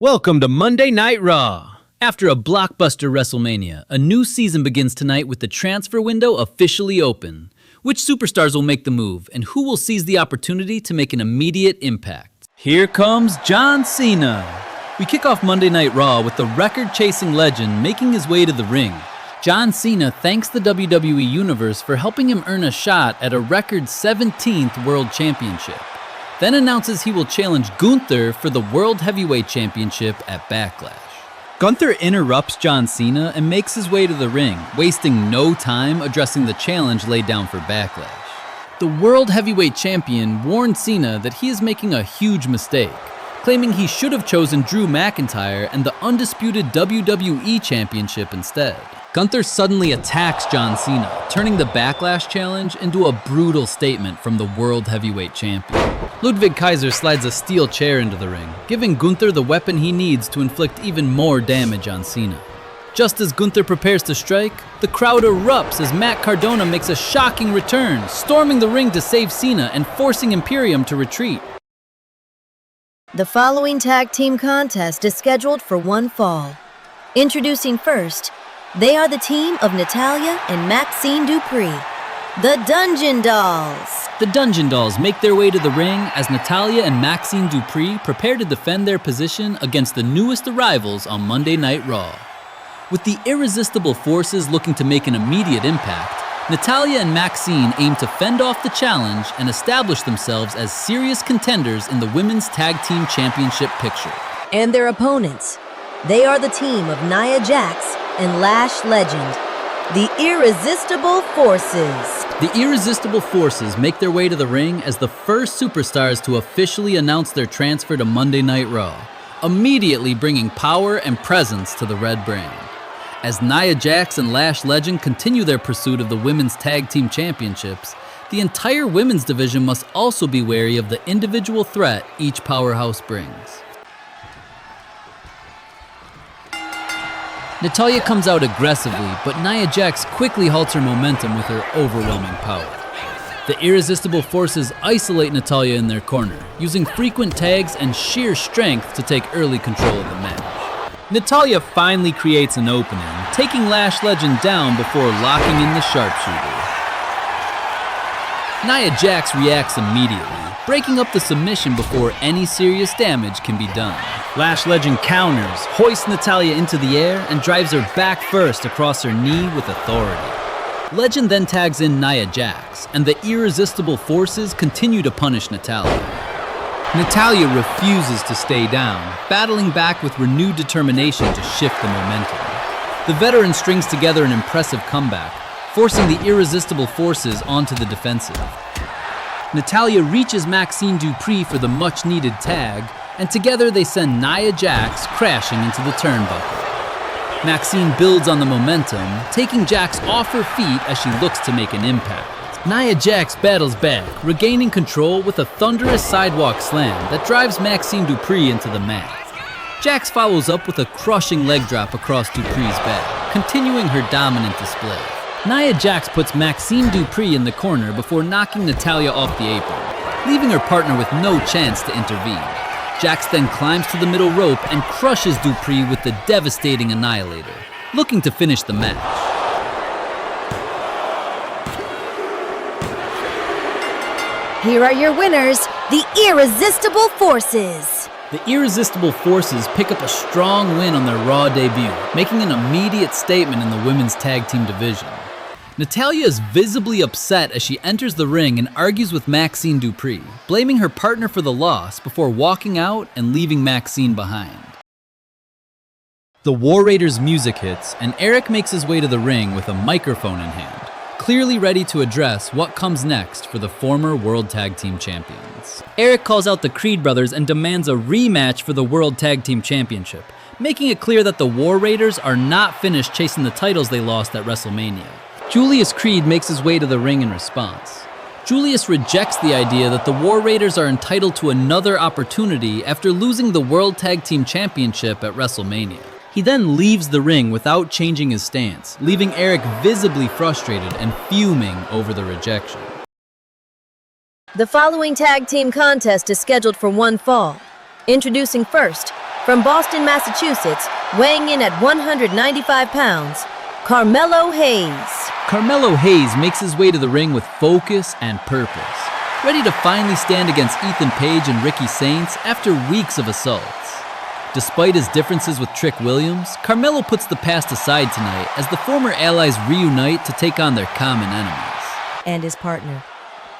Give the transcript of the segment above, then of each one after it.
Welcome to Monday Night Raw. After a blockbuster WrestleMania, a new season begins tonight with the transfer window officially open. Which superstars will make the move, and who will seize the opportunity to make an immediate impact? Here comes John Cena. We kick off Monday Night Raw with the record-chasing legend making his way to the ring. John Cena thanks the WWE Universe for helping him earn a shot at a record 17th World Championship. Then announces he will challenge Gunther for the World Heavyweight Championship at Backlash. Gunther interrupts John Cena and makes his way to the ring, wasting no time addressing the challenge laid down for Backlash. The World Heavyweight Champion warned Cena that he is making a huge mistake, claiming he should have chosen Drew McIntyre and the undisputed WWE Championship instead. Gunther suddenly attacks John Cena, turning the Backlash challenge into a brutal statement from the World Heavyweight Champion. Ludwig Kaiser slides a steel chair into the ring, giving Gunther the weapon he needs to inflict even more damage on Cena. Just as Gunther prepares to strike, the crowd erupts as Matt Cardona makes a shocking return, storming the ring to save Cena and forcing Imperium to retreat. The following tag team contest is scheduled for one fall. Introducing first, they are the team of Natalya and Maxine Dupree, the Dungeon Dolls. The Dungeon Dolls make their way to the ring as Natalya and Maxine Dupree prepare to defend their position against the newest arrivals on Monday Night Raw. With the Irresistible Forces looking to make an immediate impact, Natalya and Maxine aim to fend off the challenge and establish themselves as serious contenders in the Women's Tag Team Championship picture. And their opponents, they are the team of Nia Jax and Lash Legend, the Irresistible Forces. The Irresistible Forces make their way to the ring as the first superstars to officially announce their transfer to Monday Night Raw, immediately bringing power and presence to the red brand. As Nia Jax and Lash Legend continue their pursuit of the Women's Tag Team Championships, the entire women's division must also be wary of the individual threat each powerhouse brings. Natalya comes out aggressively, but Nia Jax quickly halts her momentum with her overwhelming power. The Irresistible Forces isolate Natalya in their corner, using frequent tags and sheer strength to take early control of the match. Natalya finally creates an opening, taking Lash Legend down before locking in the sharpshooter. Nia Jax reacts immediately, breaking up the submission before any serious damage can be done. Lash Legend counters, hoists Natalya into the air, and drives her back first across her knee with authority. Legend then tags in Nia Jax, and the Irresistible Forces continue to punish Natalya. Natalya refuses to stay down, battling back with renewed determination to shift the momentum. The veteran strings together an impressive comeback, forcing the Irresistible Forces onto the defensive. Natalya reaches Maxine Dupree for the much-needed tag, and together they send Nia Jax crashing into the turnbuckle. Maxine builds on the momentum, taking Jax off her feet as she looks to make an impact. Nia Jax battles back, regaining control with a thunderous sidewalk slam that drives Maxine Dupree into the mat. Jax follows up with a crushing leg drop across Dupree's back, continuing her dominant display. Nia Jax puts Maxine Dupree in the corner before knocking Natalya off the apron, leaving her partner with no chance to intervene. Jax then climbs to the middle rope and crushes Dupree with the devastating Annihilator, looking to finish the match. Here are your winners, the Irresistible Forces. The Irresistible Forces pick up a strong win on their Raw debut, making an immediate statement in the women's tag team division. Natalya is visibly upset as she enters the ring and argues with Maxine Dupree, blaming her partner for the loss before walking out and leaving Maxine behind. The War Raiders music hits, and Eric makes his way to the ring with a microphone in hand, clearly ready to address what comes next for the former World Tag Team Champions. Eric calls out the Creed brothers and demands a rematch for the World Tag Team Championship, making it clear that the War Raiders are not finished chasing the titles they lost at WrestleMania. Julius Creed makes his way to the ring in response. Julius rejects the idea that the War Raiders are entitled to another opportunity after losing the World Tag Team Championship at WrestleMania. He then leaves the ring without changing his stance, leaving Eric visibly frustrated and fuming over the rejection. The following tag team contest is scheduled for one fall. Introducing first, From Boston, Massachusetts, weighing in at 195 pounds, Carmelo Hayes. Carmelo Hayes makes his way to the ring with focus and purpose, ready to finally stand against Ethan Page and Ricky Saints after weeks of assaults. Despite his differences with Trick Williams, Carmelo puts the past aside tonight as the former allies reunite to take on their common enemies. And his partner.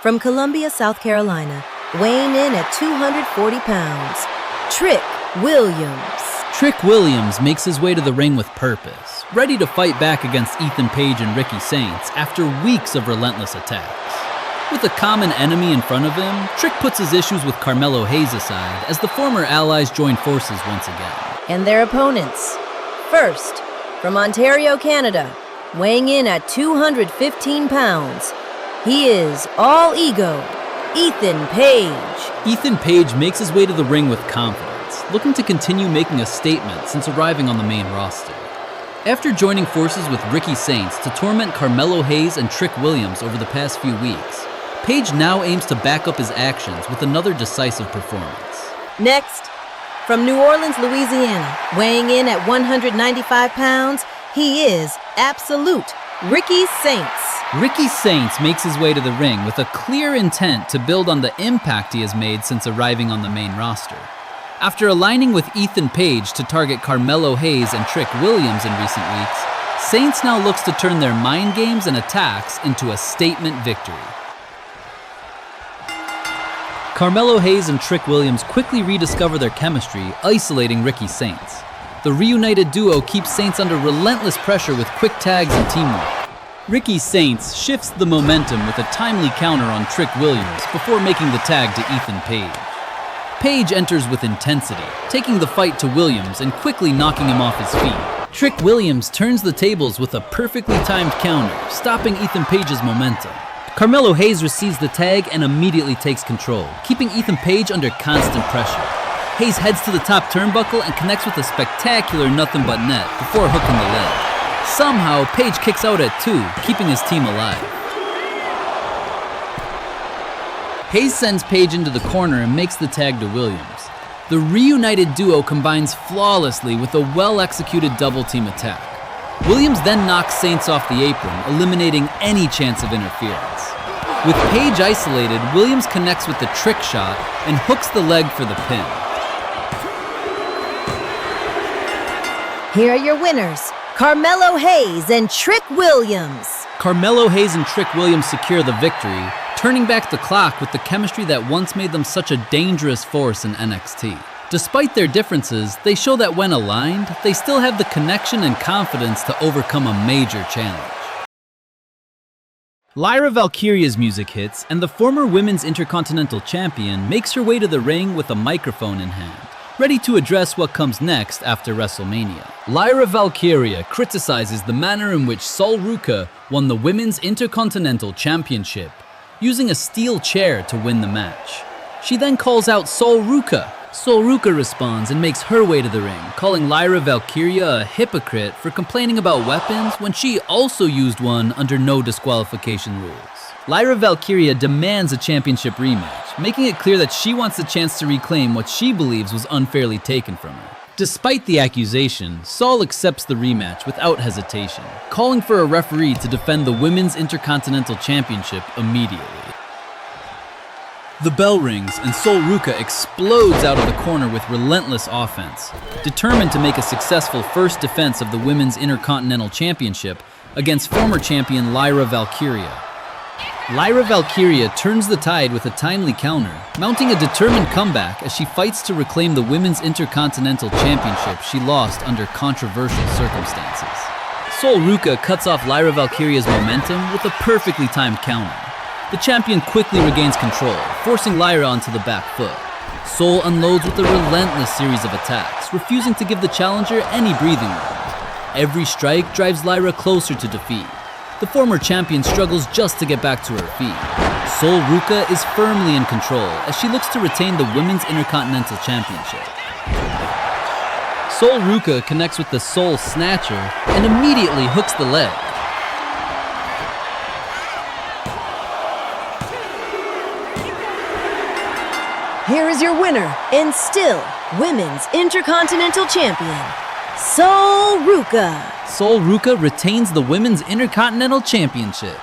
From Columbia, South Carolina, weighing in at 240 pounds, Trick Williams. Trick Williams makes his way to the ring with purpose, ready to fight back against Ethan Page and Ricky Saints after weeks of relentless attacks. With a common enemy in front of him, Trick puts his issues with Carmelo Hayes aside as the former allies join forces once again. And their opponents. First, from Ontario, Canada, weighing in at 215 pounds, he is all ego, Ethan Page. Ethan Page makes his way to the ring with confidence, looking to continue making a statement since arriving on the main roster. After joining forces with Ricky Saints to torment Carmelo Hayes and Trick Williams over the past few weeks, Page now aims to back up his actions with another decisive performance. Next, from New Orleans, Louisiana, weighing in at 195 pounds, he is absolute Ricky Saints. Ricky Saints makes his way to the ring with a clear intent to build on the impact he has made since arriving on the main roster. After aligning with Ethan Page to target Carmelo Hayes and Trick Williams in recent weeks, Saints now looks to turn their mind games and attacks into a statement victory. Carmelo Hayes and Trick Williams quickly rediscover their chemistry, isolating Ricky Saints. The reunited duo keeps Saints under relentless pressure with quick tags and teamwork. Ricky Saints shifts the momentum with a timely counter on Trick Williams before making the tag to Ethan Page. Page enters with intensity, taking the fight to Williams and quickly knocking him off his feet. Trick Williams turns the tables with a perfectly timed counter, stopping Ethan Page's momentum. Carmelo Hayes receives the tag and immediately takes control, keeping Ethan Page under constant pressure. Hayes heads to the top turnbuckle and connects with a spectacular nothing but net before hooking the leg. Somehow, Page kicks out at 2, keeping his team alive. Hayes sends Page into the corner and makes the tag to Williams. The reunited duo combines flawlessly with a well-executed double-team attack. Williams then knocks Saints off the apron, eliminating any chance of interference. With Page isolated, Williams connects with the trick shot and hooks the leg for the pin. Here are your winners, Carmelo Hayes and Trick Williams. Carmelo Hayes and Trick Williams secure the victory, turning back the clock with the chemistry that once made them such a dangerous force in NXT. Despite their differences, they show that when aligned, they still have the connection and confidence to overcome a major challenge. Lyra Valkyria's music hits, and the former Women's Intercontinental Champion makes her way to the ring with a microphone in hand, ready to address what comes next after WrestleMania. Lyra Valkyria criticizes the manner in which Sol Ruca won the Women's Intercontinental Championship, using a steel chair to win the match. She then calls out Sol Ruca. Sol Ruca responds and makes her way to the ring, calling Lyra Valkyria a hypocrite for complaining about weapons when she also used one under no disqualification rules. Lyra Valkyria demands a championship rematch, making it clear that she wants the chance to reclaim what she believes was unfairly taken from her. Despite the accusation, Sol accepts the rematch without hesitation, calling for a referee to defend the Women's Intercontinental Championship immediately. The bell rings and Sol Ruca explodes out of the corner with relentless offense, determined to make a successful first defense of the Women's Intercontinental Championship against former champion Lyra Valkyria. Lyra Valkyria turns the tide with a timely counter, mounting a determined comeback as she fights to reclaim the Women's Intercontinental Championship she lost under controversial circumstances. Sol Ruca cuts off Lyra Valkyria's momentum with a perfectly timed counter. The champion quickly regains control, forcing Lyra onto the back foot. Sol unloads with a relentless series of attacks, refusing to give the challenger any breathing room. Every strike drives Lyra closer to defeat. The former champion struggles just to get back to her feet. Sol Ruca is firmly in control as she looks to retain the Women's Intercontinental Championship. Sol Ruca connects with the Sol Snatcher and immediately hooks the leg. Here is your winner, and still Women's Intercontinental Champion, Sol Ruca. Sol Ruca retains the Women's Intercontinental Championship.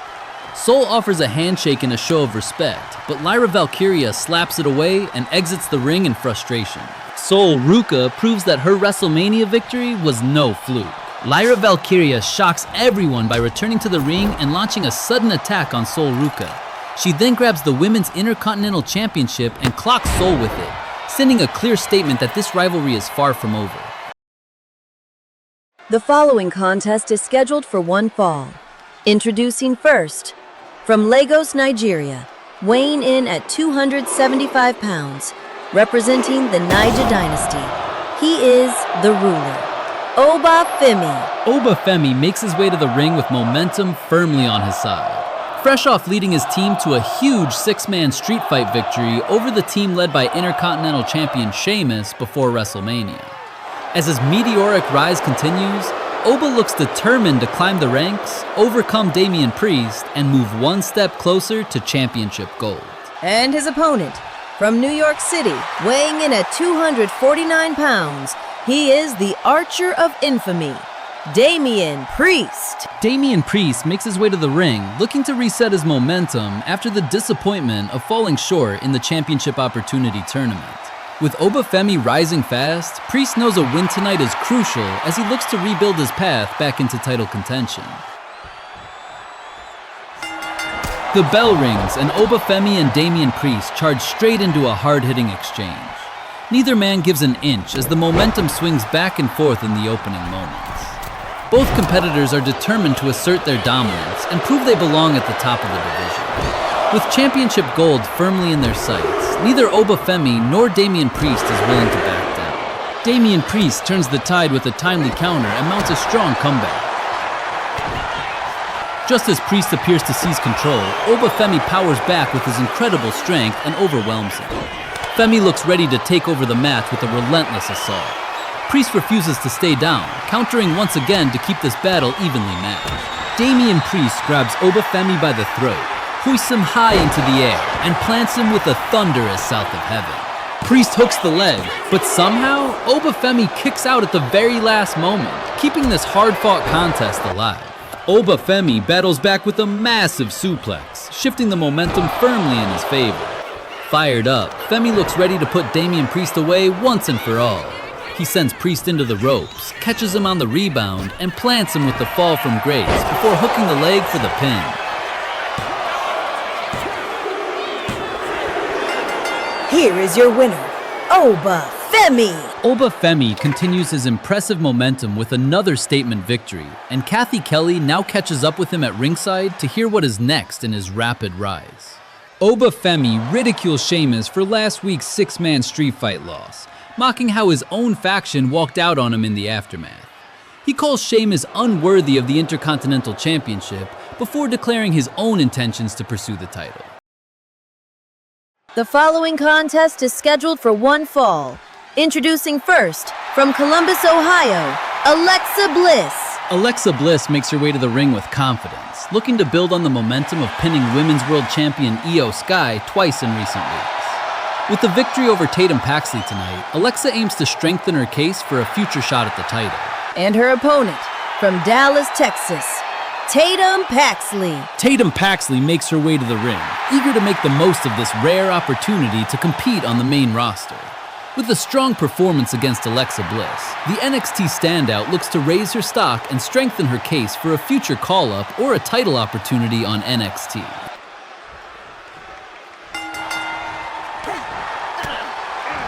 Sol offers a handshake in a show of respect, but Lyra Valkyria slaps it away and exits the ring in frustration. Sol Ruca proves that her WrestleMania victory was no fluke. Lyra Valkyria shocks everyone by returning to the ring and launching a sudden attack on Sol Ruca. She then grabs the Women's Intercontinental Championship and clocks Sol with it, sending a clear statement that this rivalry is far from over. The following contest is scheduled for one fall. Introducing first, from Lagos, Nigeria, weighing in at 275 pounds, representing the Niger dynasty, he is the ruler, Oba Femi. Oba Femi makes his way to the ring with momentum firmly on his side. Fresh off leading his team to a huge six-man street fight victory over the team led by Intercontinental Champion Sheamus before WrestleMania. As his meteoric rise continues, Oba looks determined to climb the ranks, overcome Damian Priest, and move one step closer to championship gold. And his opponent, from New York City, weighing in at 249 pounds, he is the Archer of Infamy, Damian Priest. Damian Priest makes his way to the ring, looking to reset his momentum after the disappointment of falling short in the championship opportunity tournament. With Oba Femi rising fast, Priest knows a win tonight is crucial as he looks to rebuild his path back into title contention. The bell rings and Oba Femi and Damian Priest charge straight into a hard-hitting exchange. Neither man gives an inch as the momentum swings back and forth in the opening moments. Both competitors are determined to assert their dominance and prove they belong at the top of the division. With championship gold firmly in their sights, neither Oba Femi nor Damian Priest is willing to back down. Damian Priest turns the tide with a timely counter and mounts a strong comeback. Just as Priest appears to seize control, Oba Femi powers back with his incredible strength and overwhelms him. Femi looks ready to take over the match with a relentless assault. Priest refuses to stay down, countering once again to keep this battle evenly matched. Damian Priest grabs Oba Femi by the throat, hoists him high into the air, and plants him with a thunderous south of heaven. Priest hooks the leg, but somehow, Oba Femi kicks out at the very last moment, keeping this hard-fought contest alive. Oba Femi battles back with a massive suplex, shifting the momentum firmly in his favor. Fired up, Femi looks ready to put Damian Priest away once and for all. He sends Priest into the ropes, catches him on the rebound, and plants him with the fall from grace before hooking the leg for the pin. Here is your winner, Oba Femi. Oba Femi continues his impressive momentum with another statement victory, and Kathy Kelly now catches up with him at ringside to hear what is next in his rapid rise. Oba Femi ridicules Sheamus for last week's six-man street fight loss, mocking how his own faction walked out on him in the aftermath. He calls Sheamus unworthy of the Intercontinental Championship before declaring his own intentions to pursue the title. The following contest is scheduled for one fall. Introducing first, from Columbus, Ohio, Alexa Bliss. Alexa Bliss makes her way to the ring with confidence, looking to build on the momentum of pinning Women's World Champion Io Sky twice in recent weeks. With the victory over Tatum Paxley tonight, Alexa aims to strengthen her case for a future shot at the title. And her opponent, from Dallas, Texas, Tatum Paxley. Tatum Paxley makes her way to the ring, eager to make the most of this rare opportunity to compete on the main roster. With a strong performance against Alexa Bliss, the NXT standout looks to raise her stock and strengthen her case for a future call-up or a title opportunity on NXT.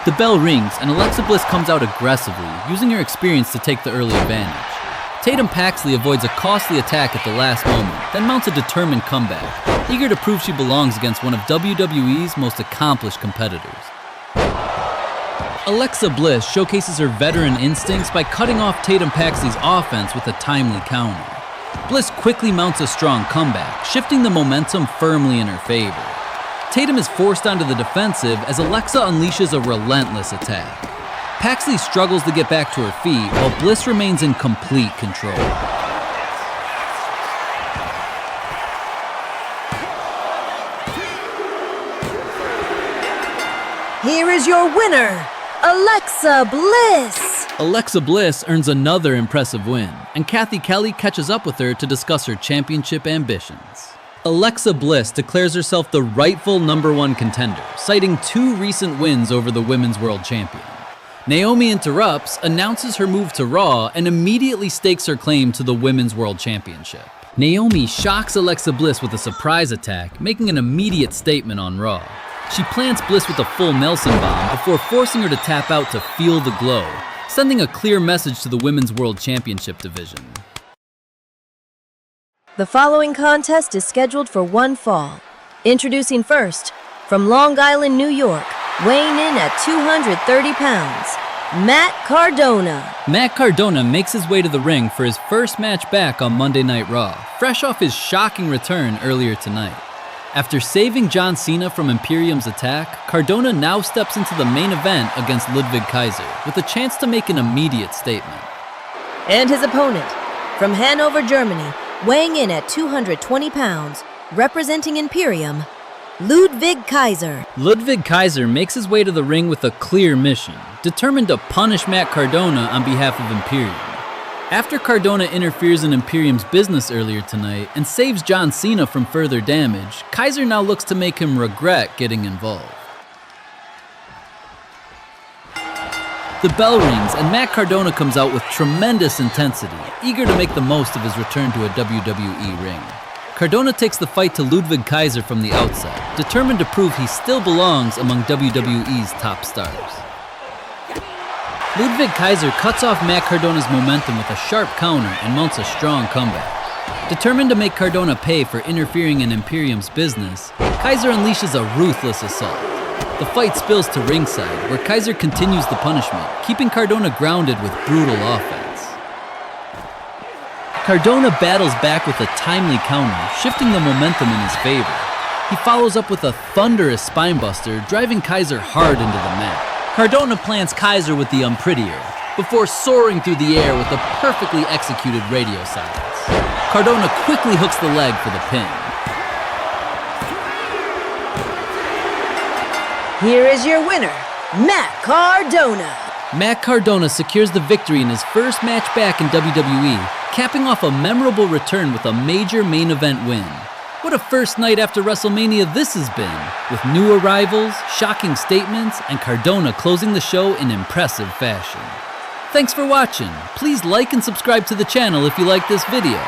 The bell rings and Alexa Bliss comes out aggressively, using her experience to take the early advantage. Tatum Paxley avoids a costly attack at the last moment, then mounts a determined comeback, eager to prove she belongs against one of WWE's most accomplished competitors. Alexa Bliss showcases her veteran instincts by cutting off Tatum Paxley's offense with a timely counter. Bliss quickly mounts a strong comeback, shifting the momentum firmly in her favor. Tatum is forced onto the defensive as Alexa unleashes a relentless attack. Paxley struggles to get back to her feet while Bliss remains in complete control. Here Here is your winner, Alexa Bliss. Alexa Bliss earns another impressive win, and Kathy Kelly catches up with her to discuss her championship ambitions. Alexa Bliss declares herself the rightful #1 contender, citing 2 recent wins over the Women's World Champion. Naomi interrupts, announces her move to Raw, and immediately stakes her claim to the Women's World Championship. Naomi shocks Alexa Bliss with a surprise attack, making an immediate statement on Raw. She plants Bliss with a full Nelson bomb before forcing her to tap out to Feel the Glow, sending a clear message to the Women's World Championship division. The following contest is scheduled for one fall. Introducing first, from Long Island, New York, weighing in at 230 pounds, Matt Cardona. Matt Cardona makes his way to the ring for his first match back on Monday Night Raw, fresh off his shocking return earlier tonight. After saving John Cena from Imperium's attack, Cardona now steps into the main event against Ludwig Kaiser, with a chance to make an immediate statement. And his opponent, from Hanover, Germany, weighing in at 220 pounds, representing Imperium, Ludwig Kaiser. Ludwig Kaiser makes his way to the ring with a clear mission, determined to punish Matt Cardona on behalf of Imperium. After Cardona interferes in Imperium's business earlier tonight and saves John Cena from further damage, Kaiser now looks to make him regret getting involved. The bell rings and Matt Cardona comes out with tremendous intensity, eager to make the most of his return to a WWE ring. Cardona takes the fight to Ludwig Kaiser from the outset, determined to prove he still belongs among WWE's top stars. Ludwig Kaiser cuts off Matt Cardona's momentum with a sharp counter and mounts a strong comeback. Determined to make Cardona pay for interfering in Imperium's business, Kaiser unleashes a ruthless assault. The fight spills to ringside, where Kaiser continues the punishment, keeping Cardona grounded with brutal offense. Cardona battles back with a timely counter, shifting the momentum in his favor. He follows up with a thunderous spinebuster, driving Kaiser hard into the mat. Cardona plants Kaiser with the unprettier, before soaring through the air with a perfectly executed radio silence. Cardona quickly hooks the leg for the pin. Here is your winner, Matt Cardona. Matt Cardona secures the victory in his first match back in WWE, capping off a memorable return with a major main event win. What a first night after WrestleMania this has been, with new arrivals, shocking statements, and Cardona closing the show in impressive fashion. Thanks for watching. Please like and subscribe to the channel if you like this video.